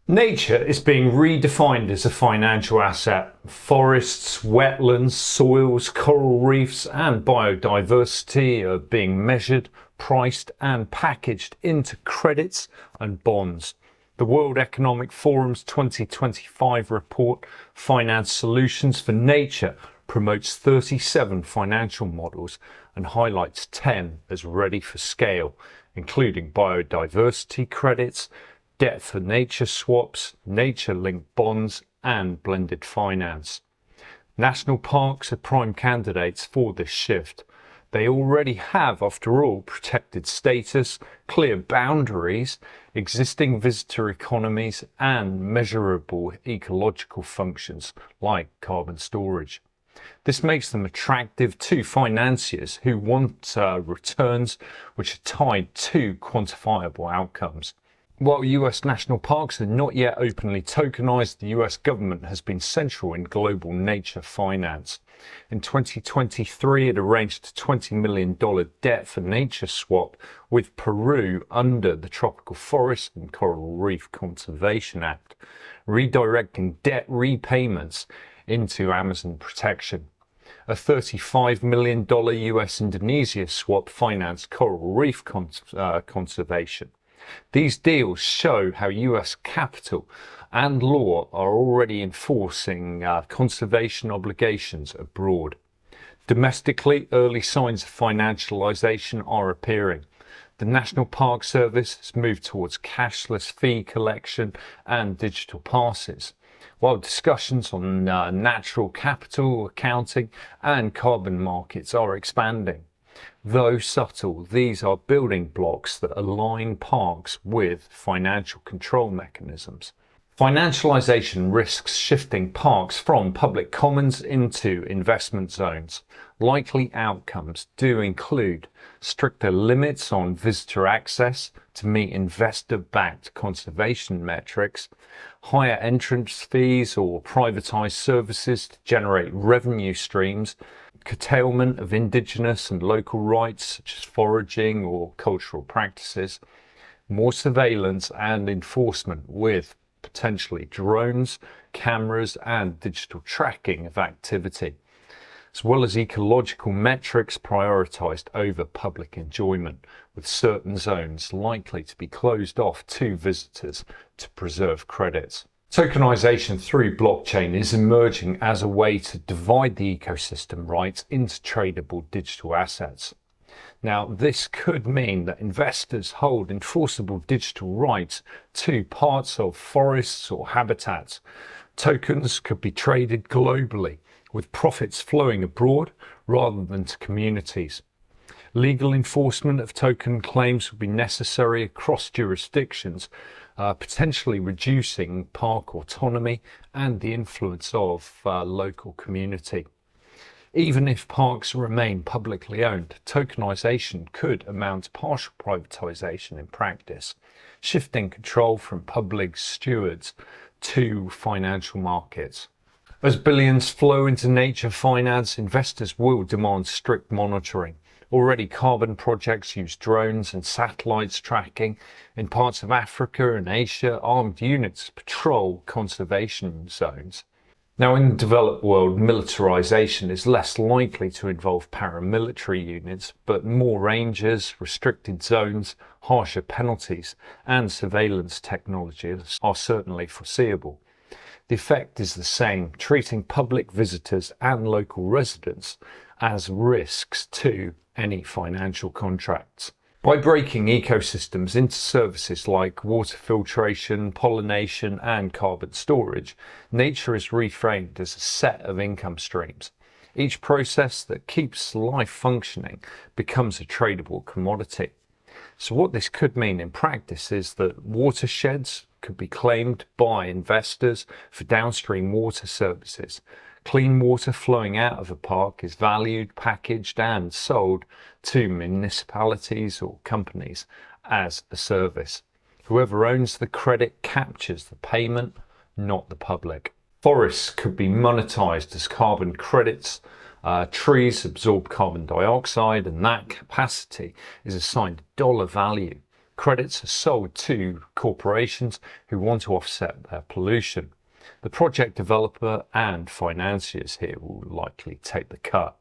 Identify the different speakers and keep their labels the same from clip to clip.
Speaker 1: Nature is being redefined as a financial asset. Forests, wetlands, soils, coral reefs and biodiversity are being measured, priced and packaged into credits and bonds. The World Economic Forum's 2025 report, Finance Solutions for Nature, promotes 37 financial models and highlights 10 as ready for scale, including biodiversity credits, debt for nature swaps, nature-linked bonds and blended finance. National parks are prime candidates for this shift. They already have, after all, protected status, clear boundaries, existing visitor economies and measurable ecological functions like carbon storage. This makes them attractive to financiers who want returns which are tied to quantifiable outcomes. While US national parks are not yet openly tokenized, the US government has been central in global nature finance. In 2023, it arranged a $20 million debt for nature swap with Peru under the Tropical Forest and Coral Reef Conservation Act, redirecting debt repayments into Amazon protection. A $35 million US Indonesia swap financed coral reef conservation. These deals show how US capital and law are already enforcing conservation obligations abroad. Domestically, early signs of financialization are appearing. The National Park Service has moved towards cashless fee collection and digital passes, while discussions on natural capital accounting and carbon markets are expanding. Though subtle, these are building blocks that align parks with financial control mechanisms. Financialization risks shifting parks from public commons into investment zones. Likely outcomes do include stricter limits on visitor access to meet investor-backed conservation metrics, higher entrance fees or privatized services to generate revenue streams, curtailment of indigenous and local rights such as foraging or cultural practices, more surveillance and enforcement with potentially drones, cameras and digital tracking of activity, as well as ecological metrics prioritized over public enjoyment, with certain zones likely to be closed off to visitors to preserve credits. Tokenization through blockchain is emerging as a way to divide the ecosystem rights into tradable digital assets. Now, this could mean that investors hold enforceable digital rights to parts of forests or habitats. Tokens could be traded globally, with profits flowing abroad rather than to communities. Legal enforcement of token claims would be necessary across jurisdictions, potentially reducing park autonomy and the influence of local community. Even if parks remain publicly owned, tokenization could amount to partial privatization in practice, shifting control from public stewards to financial markets. As billions flow into nature finance, investors will demand strict monitoring. Already, carbon projects use drones and satellites tracking. In parts of Africa and Asia, armed units patrol conservation zones. Now, in the developed world, militarization is less likely to involve paramilitary units, but more rangers, restricted zones, harsher penalties, and surveillance technologies are certainly foreseeable. The effect is the same, treating public visitors and local residents as risks to any financial contracts. By breaking ecosystems into services like water filtration, pollination and carbon storage, nature is reframed as a set of income streams. Each process that keeps life functioning becomes a tradable commodity. So what this could mean in practice is that watersheds could be claimed by investors for downstream water services. Clean water flowing out of a park is valued, packaged and sold to municipalities or companies as a service. Whoever owns the credit captures the payment, not the public. Forests could be monetized as carbon credits. Trees absorb carbon dioxide and that capacity is assigned dollar value. Credits are sold to corporations who want to offset their pollution. The project developer and financiers here will likely take the cut.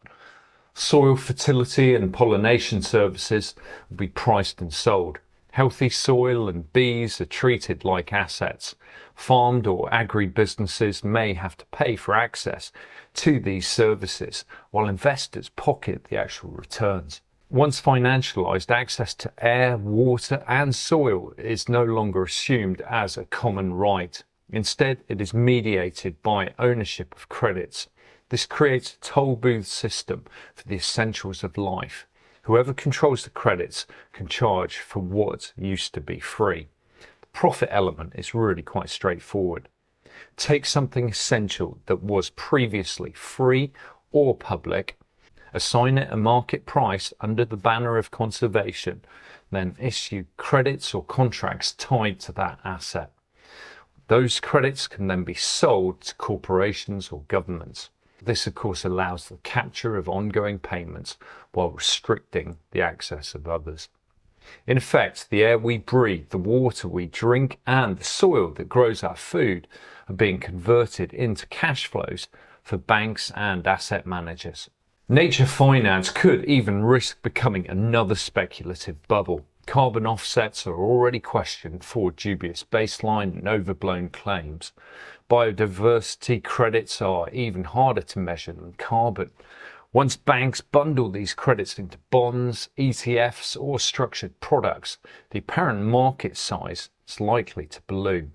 Speaker 1: Soil fertility and pollination services will be priced and sold. Healthy soil and bees are treated like assets. Farmed or agri-businesses may have to pay for access to these services, while investors pocket the actual returns. Once financialized, access to air, water and soil is no longer assumed as a common right. Instead, it is mediated by ownership of credits. This creates a toll booth system for the essentials of life. Whoever controls the credits can charge for what used to be free. The profit element is really quite straightforward. Take something essential that was previously free or public, assign it a market price under the banner of conservation, then issue credits or contracts tied to that asset. Those credits can then be sold to corporations or governments. This, of course, allows the capture of ongoing payments while restricting the access of others. In effect, the air we breathe, the water we drink, and the soil that grows our food are being converted into cash flows for banks and asset managers. Nature finance could even risk becoming another speculative bubble. Carbon offsets are already questioned for dubious baseline and overblown claims. Biodiversity credits are even harder to measure than carbon. Once banks bundle these credits into bonds, ETFs or structured products, the apparent market size is likely to balloon.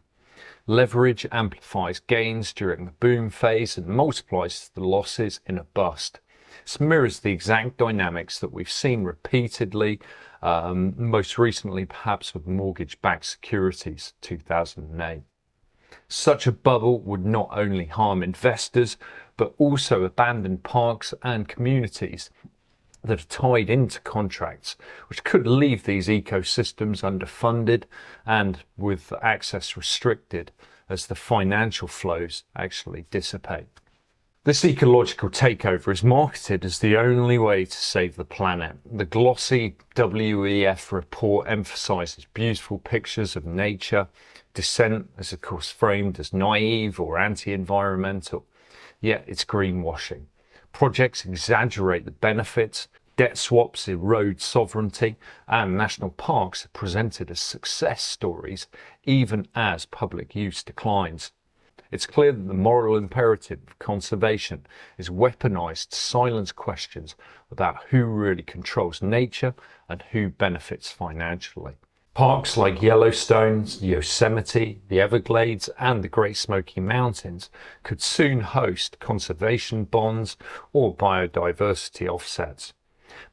Speaker 1: Leverage amplifies gains during the boom phase and multiplies the losses in a bust. This mirrors the exact dynamics that we've seen repeatedly, most recently perhaps with mortgage-backed securities, 2008. Such a bubble would not only harm investors, but also abandon parks and communities that are tied into contracts, which could leave these ecosystems underfunded and with access restricted as the financial flows actually dissipate. This ecological takeover is marketed as the only way to save the planet. The glossy WEF report emphasizes beautiful pictures of nature. Dissent is of course framed as naive or anti-environmental, yet it's greenwashing. Projects exaggerate the benefits, debt swaps erode sovereignty, and national parks are presented as success stories even as public use declines. It's clear that the moral imperative of conservation is weaponized to silence questions about who really controls nature and who benefits financially. Parks like Yellowstone, Yosemite, the Everglades and the Great Smoky Mountains could soon host conservation bonds or biodiversity offsets.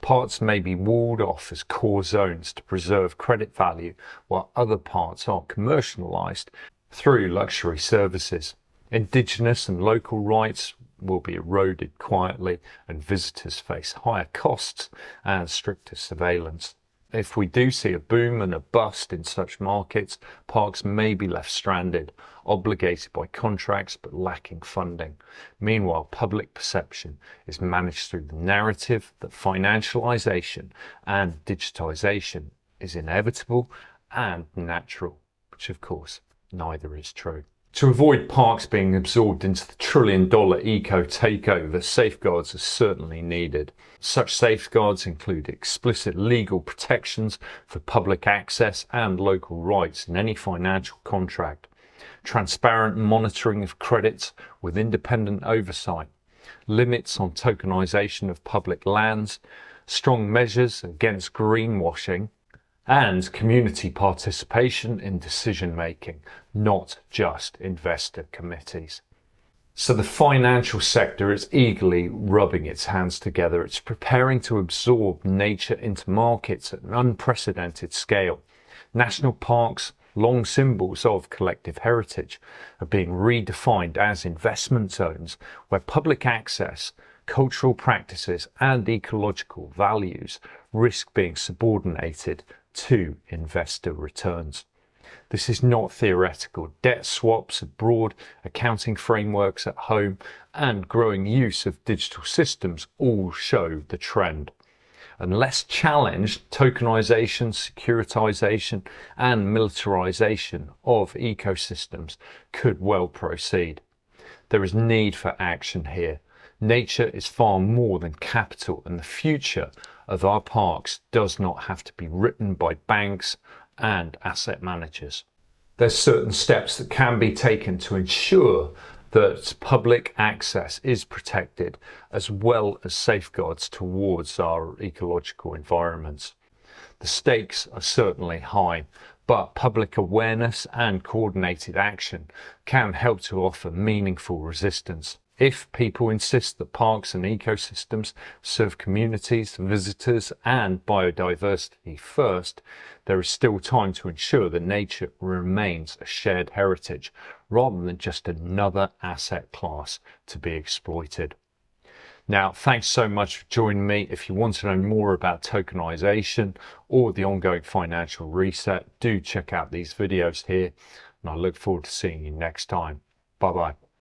Speaker 1: Parts may be walled off as core zones to preserve credit value, while other parts are commercialized through luxury services. Indigenous and local rights will be eroded quietly and visitors face higher costs and stricter surveillance. If we do see a boom and a bust in such markets, parks may be left stranded, obligated by contracts but lacking funding. Meanwhile, public perception is managed through the narrative that financialization and digitization is inevitable and natural, which of course neither is true. To avoid parks being absorbed into the trillion-dollar eco-takeover, safeguards are certainly needed. Such safeguards include explicit legal protections for public access and local rights in any financial contract, transparent monitoring of credits with independent oversight, limits on tokenization of public lands, strong measures against greenwashing, and community participation in decision-making, not just investor committees. So the financial sector is eagerly rubbing its hands together. It's preparing to absorb nature into markets at an unprecedented scale. National parks, long symbols of collective heritage, are being redefined as investment zones where public access, cultural practices, and ecological values risk being subordinated to investor returns. This is not theoretical. Debt swaps abroad, accounting frameworks at home, and growing use of digital systems all show the trend. Unless challenged, tokenization, securitization, and militarization of ecosystems could well proceed. There is need for action here. Nature is far more than capital, and the future of our parks does not have to be written by banks and asset managers. There's certain steps that can be taken to ensure that public access is protected, as well as safeguards towards our ecological environments. The stakes are certainly high, but public awareness and coordinated action can help to offer meaningful resistance. If people insist that parks and ecosystems serve communities, visitors, and biodiversity first, there is still time to ensure that nature remains a shared heritage rather than just another asset class to be exploited. Now, thanks so much for joining me. If you want to know more about tokenization or the ongoing financial reset, do check out these videos here, and I look forward to seeing you next time. Bye-bye.